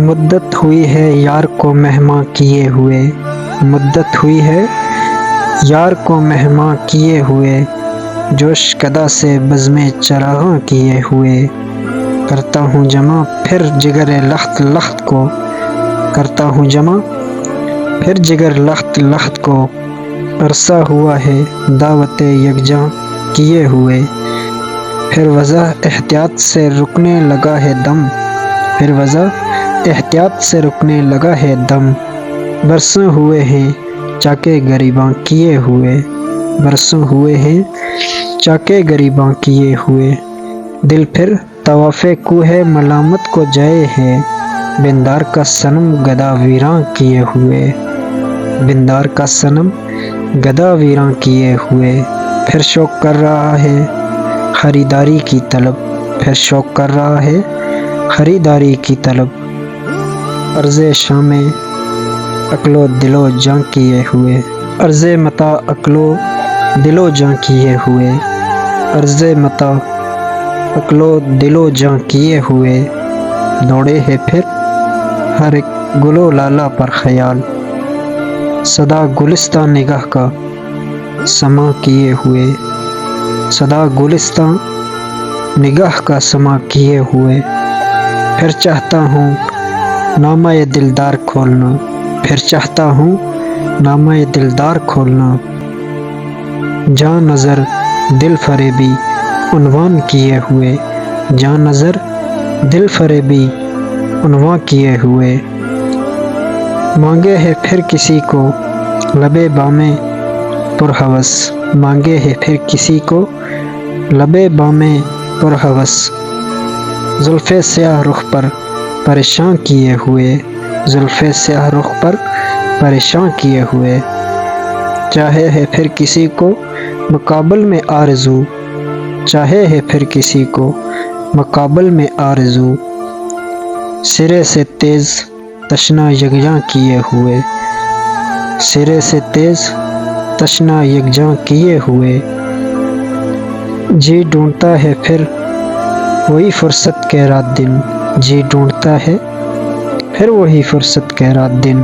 مدت ہوئی ہے یار کو مہماں کیے ہوئے، مدت ہوئی ہے یار کو مہماں کیے ہوئے، جوش کدا سے بزم چراغاں کیے ہوئے، کرتا ہوں جمع پھر جگر لخت لخت کو، کرتا ہوں جمع پھر جگر لخت لخت کو، عرصہ ہوا ہے دعوت یکجاں کیے ہوئے، پھر وضع احتیاط سے رکنے لگا ہے دم، پھر وضع احتیاط سے رکنے لگا ہے دم، برسوں ہوئے ہیں چاکے گریباں کیے ہوئے، برسوں ہوئے ہیں چاکے گریباں کیے ہوئے، دل پھر طواف کوہ ملامت کو جائے ہے، بندار کا صنم گدا ویراں کیے ہوئے، بندار کا صنم گدا ویراں کیے ہوئے، پھر شوق کر رہا ہے خریداری کی طلب، پھر شوق کر رہا ہے خریداری کی طلب، عرض شام عقل و دل و جاں کیے ہوئے، عرض متاع عقل و دل و جاں کیے ہوئے، عرض متاع عقل و دل و جاں کیے ہوئے، دوڑے ہے پھر ہر ایک گل و لالہ پر خیال، صدا گلستاں نگاہ کا سماں کیے ہوئے، صدا گلستاں نگاہ کا سماں کیے ہوئے، پھر چاہتا ہوں نامہ دلدار کھولنا، پھر چاہتا ہوں نامہ دلدار کھولنا، جاں نظر دل فریبی عنوان کیے ہوئے، جاں نظر دل فریبی عنوان کیے ہوئے، مانگے ہے پھر کسی کو لب بام پرہوس، مانگے ہے پھر کسی کو لب بام پرہوس، زلف سیاہ رخ پر پریشاں کیے ہوئے، زلف سیاہ رخ پر پریشاں کیے ہوئے، چاہے ہے پھر کسی کو مقابل میں آرزو، چاہے ہے پھر کسی کو مقابل میں آرزو، سرے سے تیز تشنا یکجاں کیے ہوئے، سرے سے تیز تشنا یکجاں کیے ہوئے، جی ڈھونڈتا ہے پھر وہی فرصت کے رات دن، جی ڈھونڈتا ہے پھر وہی فرصت کے رات دن،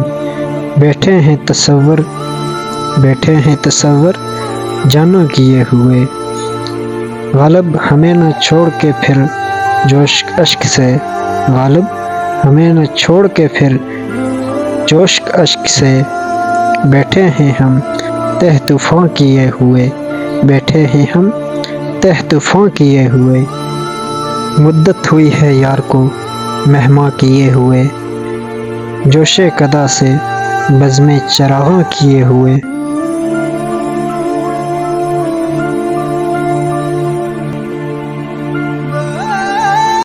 بیٹھے ہیں تصور، بیٹھے ہیں تصور جانا کیے ہوئے، غالب ہمیں نہ چھوڑ کے پھر جوش اشک سے، غالب ہمیں نہ چھوڑ کے پھر جوش اشک سے، بیٹھے ہیں ہم تہ طوفاں کیے ہوئے، بیٹھے ہیں ہم تہ طوفاں کیے ہوئے، مدت ہوئی ہے یار کو مہماں کیے ہوئے، جوش کدا سے بزم چراغاں کیے ہوئے۔